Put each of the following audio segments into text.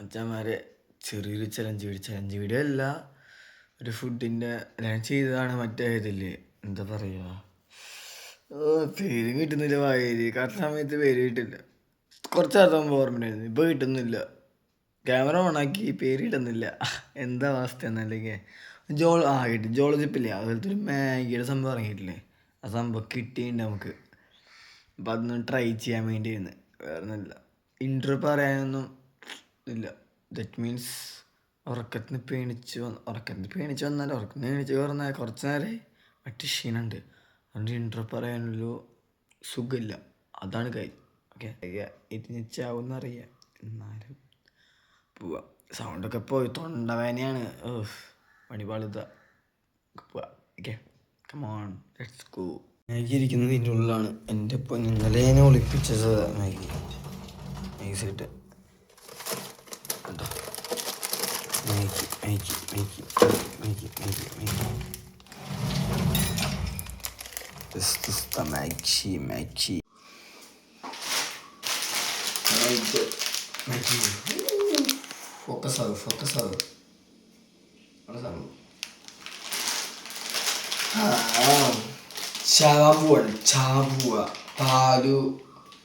അച്ഛന്മാരെ ചെറിയൊരു challenge video അല്ല, ഒരു ഫുഡിൻ്റെ ഞാൻ ചെയ്തതാണ്. മറ്റേ ഇതില്ലേ, എന്താ പറയുക, പേര് കിട്ടുന്നില്ല. വായിൽ കറക്റ്റ് സമയത്ത് പേര് കിട്ടില്ല. കുറച്ച് അർത്ഥം ഓർമ്മയായിരുന്നു, ഇപ്പോൾ കിട്ടുന്നില്ല. ക്യാമറ ഓണാക്കി പേര് കിട്ടുന്നില്ല. എന്താ അവസ്ഥ എന്നല്ലെങ്കിൽ കിട്ടി. ജോളോ ജിപ്പില്ലേ, അതുപോലത്തെ ഒരു മാഗിയുടെ സംഭവം ഇറങ്ങിയിട്ടില്ലേ, ആ സംഭവം കിട്ടിയിട്ടുണ്ട് നമുക്ക്. അപ്പം അതൊന്നും ട്രൈ ചെയ്യാൻ വേണ്ടിയിരുന്നു, വേറെ ഒന്നുമില്ല. ഇൻട്രോ പറയാനൊന്നും ഇല്ല. ദറ്റ് മീൻസ് ഉറക്കത്തിന് പേണിച്ച് വന്നാൽ പറഞ്ഞാൽ കുറച്ച് നേരം മറ്റു ക്ഷീണമുണ്ട്. അതുകൊണ്ട് ഇൻട്രോ പറയാനൊരു സുഖമില്ല. അതാണ് കാര്യം. ഓക്കെ, ഇരിഞ്ഞാവുന്നറിയാം. എന്നാലും പോവാം. സൗണ്ടൊക്കെ പോയി, തൊണ്ടവേനയാണ്. പണിപാളിത. പോവാം. Okay, come on, let's go. Maggi ഇരിക്കുന്നത് ഇതിൻ്റെ ഉള്ളിലാണ്. എൻ്റെ ഇപ്പം ഇന്നലെ ഞാൻ ഒളിപ്പിച്ചത് മാഗി നൈസായിട്ട്. This is the Maggi. Focus out. ചാവുക.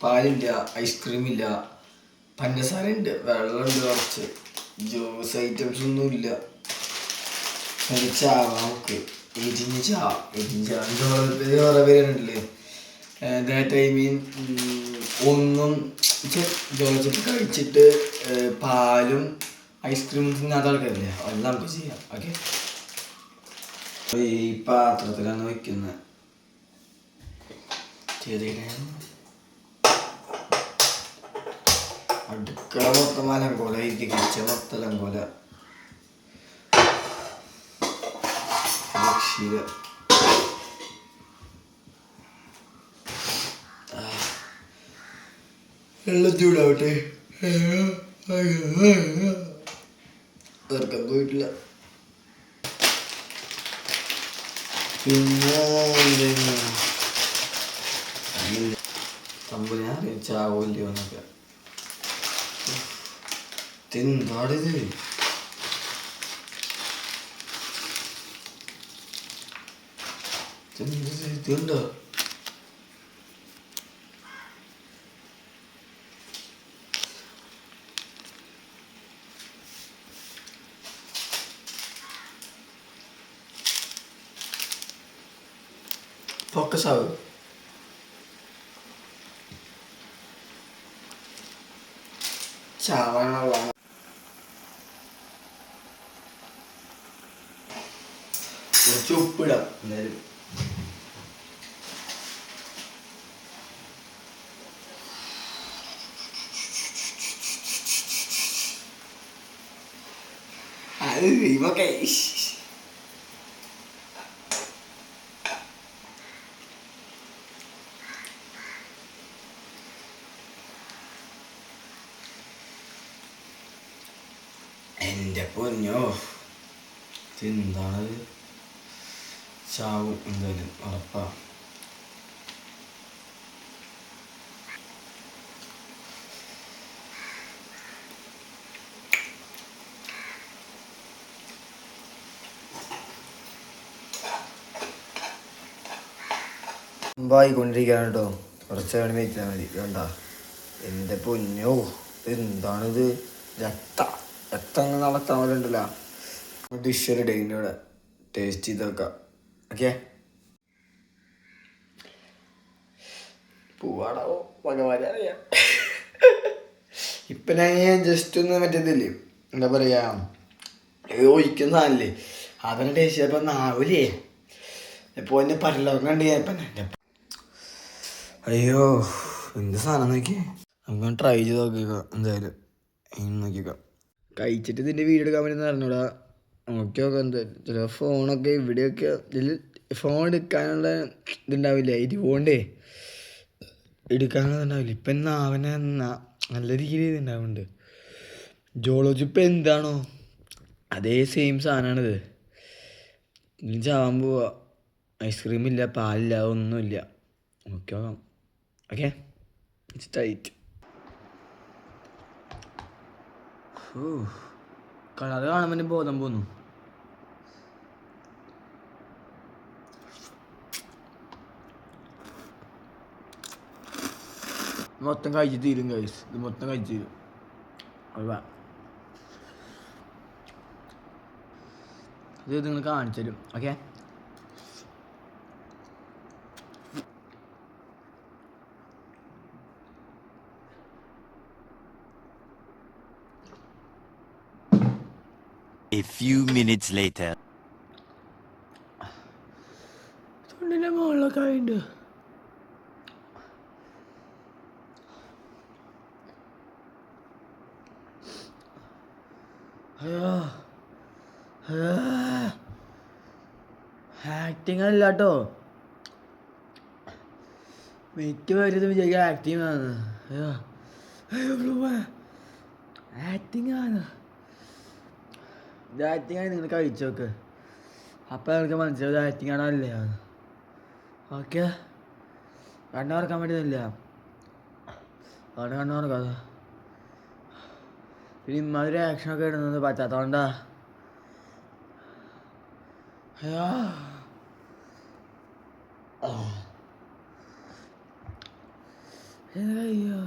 പാലില്ല, ഐസ്ക്രീമില്ല, പഞ്ചസാര ഉണ്ട്, വെള്ളമുണ്ട്, കുറച്ച് ജ്യൂസ് ഐറ്റംസ് ഒന്നുമില്ല. ചാവാക്ക് കുറേ പേരുണ്ടല്ലേ. ദാറ്റ് ഐ മീൻ ഒന്നും ജോളജിപ്പ് കഴിച്ചിട്ട് പാലും ഐസ്ക്രീമും തിന്നാത്ത ആൾക്കാരില്ലേ, അതെല്ലാം നമുക്ക് ചെയ്യാം. ഓക്കെ, ഈ പാത്രത്തിലാണ് വെക്കുന്നത്. അടുക്കള മൊത്തം അലങ്കോല, കിച്ചൺ മൊത്തം അലങ്കോല. വെള്ളം ചൂടാവട്ടെ. തീർക്കാൻ പോയിട്ടില്ല. പിന്നെ സംഭവം ഞാൻ ചാവില്ലയോ എന്നൊക്കെ. എന്താണിത്? ഇതുണ്ടോ? ഫോക്കസ് ആവും. ചാവാനുള്ള കുറച്ച് ഉപ്പിടാം എന്തായാലും. ഓക്കെ, എൻ്റെ പൊന്നോ, എന്താണ് ചാവും എന്തായാലും ഉറപ്പാ. മുമ്പായിക്കൊണ്ടിരിക്കുകയാണ് കേട്ടോ, കുറച്ച് വേണം വെച്ചാൽ മതി. വേണ്ട, എൻ്റെ പൊന്നോ, എന്താണിത്? രക്തം നടത്താൻ പോലെ ഉണ്ടല്ലോ. ഡിഷ് റെഡിൻ്റെ ഇവിടെ ടേസ്റ്റ് ചെയ്ത് വെക്കാം. ഓക്കെ, പോവാടാവോ ഭഗവാനെ അറിയാം. ഇപ്പം ഞാൻ ജസ്റ്റ് ഒന്ന് മറ്റേതില്ലേ, എന്താ പറയുക, ഒഴിക്കുന്ന സാധനല്ലേ, അതിനെ ടേസ്റ്റ് ചെയ്തപ്പോൾ നാവില്ലേ ഇപ്പോൾ എന്നെ പരലോകം കണ്ട് ഞാൻ ഇപ്പം. അയ്യോ, എന്ത് സാധനം നോക്കി. നമുക്ക് ട്രൈ ചെയ്ത് നോക്കിക്കോ എന്തായാലും. നോക്കിക്കോ, കഴിച്ചിട്ട് ഇതിൻ്റെ വീഡിയോ എടുക്കാൻ പറ്റുന്ന അറിഞ്ഞൂടാ. നോക്കി നോക്കാം എന്തായാലും. ചില ഫോണൊക്കെ ഇവിടെയൊക്കെ ഇതിൽ ഫോൺ എടുക്കാനുള്ള ഇതുണ്ടാവില്ല, ഇരുപോണ്ടേ എടുക്കാനുള്ള ഉണ്ടാവില്ല. ഇപ്പം നാവനെ നല്ല രീതിയിൽ ഇതുണ്ടാവുന്നുണ്ട്. ജോളജി ഇപ്പം എന്താണോ അതേ സെയിം സാധനമാണിത്. ഇനി ചാവാൻ പോവാ. ഐസ്ക്രീമില്ല, പാലില്ല, ഒന്നുമില്ല. നോക്കി നോക്കാം. Okay, it's tight. കളറ് കാണുമ്പോൾ ബോധം പോന്നു. മൊത്തം കഴിച്ച് തീരും ഗൈസ്, ഇത് മൊത്തം കഴിച്ച് തീരും. ഇത് നിങ്ങൾ കാണിച്ചു തരും. Okay, A few minutes later. തൊണ്ടിൻ്റെ മുകളിലൊക്കെ ആയിട്ടുണ്ട്. ആക്ടിങ് അല്ല കേട്ടോ, മിക്ക വരുന്നത് വിചാരിക്കുക ആക്ടിങ് ആണ്. ആക്ടിങ് ആണ്, ഇത് ആക്ടിങ് ആണ്. നിങ്ങൾ കഴിച്ചു നോക്ക്, അപ്പം എനിക്ക് മനസ്സിലാവും ആക്ടിങ് ആണോ അല്ലേ. ഓക്കെ, കണ്ണുറക്കാൻ പറ്റുന്നില്ല, അവിടെ കണ്ണുറക്കാതെ. പിന്നെ ഇമ്മാതിരി ആക്ഷനൊക്കെ ഇടുന്നത് പറ്റാത്തോണ്ടാ. അയ്യോ, അയ്യോ, അയ്യോ,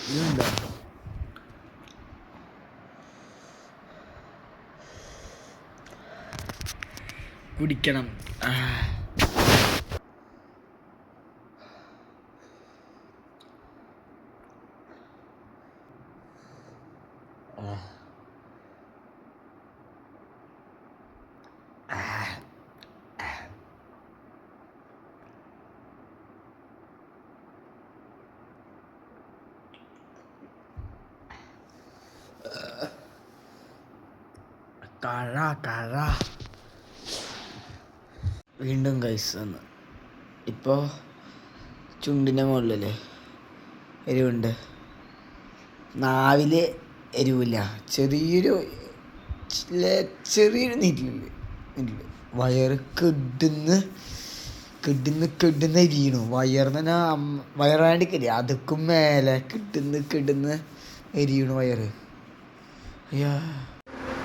ഇതെന്താ കുടിക്കണം. കഴ വീണ്ടും ഗൈസ് വന്ന്. ഇപ്പോൾ ചുണ്ടിൻ്റെ മുകളിലല്ലേ എരിവുണ്ട്, നാവിൽ എരിവില്ല, ചെറിയൊരു നീറ്റിലുണ്ട്. വയറ് കിടുന്ന് എരിയണു. വയറിന് വയറാണ്ടിക്കല്ലേ അതുക്കും മേലെ കിടുന്ന് എരിയണു വയറ്. അയ്യാ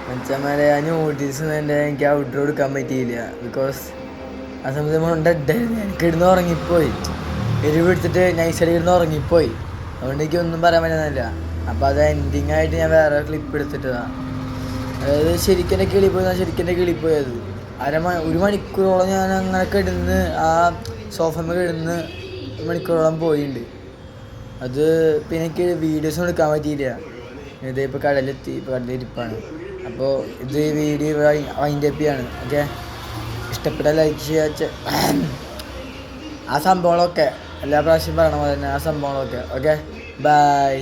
മച്ചന്മാരെ, ആ ന്യൂഡിൽസ് എനിക്ക് ഔട്ടർ കൊടുക്കാൻ പറ്റിയില്ല. ബിക്കോസ് ആ സമയത്ത് നമ്മൾ ഡെഡായിരുന്നു. എനിക്ക് ഇടുന്ന് ഉറങ്ങിപ്പോയി, എരിവ് എടുത്തിട്ട് നൈസായിട്ട് ഇടുന്ന് ഉറങ്ങിപ്പോയി. അതുകൊണ്ട് എനിക്കൊന്നും പറയാൻ പറ്റുന്നില്ല. അപ്പോൾ അത് എൻഡിങ് ആയിട്ട് ഞാൻ വേറെ ക്ലിപ്പ് എടുത്തിട്ടതാണ്. അതായത് ശരിക്കും കിളിപ്പോയത്. ഒരു മണിക്കൂറോളം ഞാൻ അങ്ങനെ കിടന്ന് ആ സോഫമ്മ കിടന്ന് മണിക്കൂറോളം പോയിട്ടുണ്ട്. അത് പിന്നെ എനിക്ക് വീഡിയോസും എടുക്കാൻ പറ്റിയില്ല. ഇതിപ്പോൾ കടലിരിപ്പാണ്. അപ്പോൾ ഇത് വീഡിയോ വൈൻഡപ്പ് ചെയ്യാണ്. ഓക്കെ, ഇഷ്ടപ്പെട്ട ലൈക്ക് ചെയ്യുക. ആ സംഭവങ്ങളൊക്കെ എല്ലാ പ്രാവശ്യം പറയണ പോലെ തന്നെ ആ സംഭവങ്ങളൊക്കെ. Okay, by.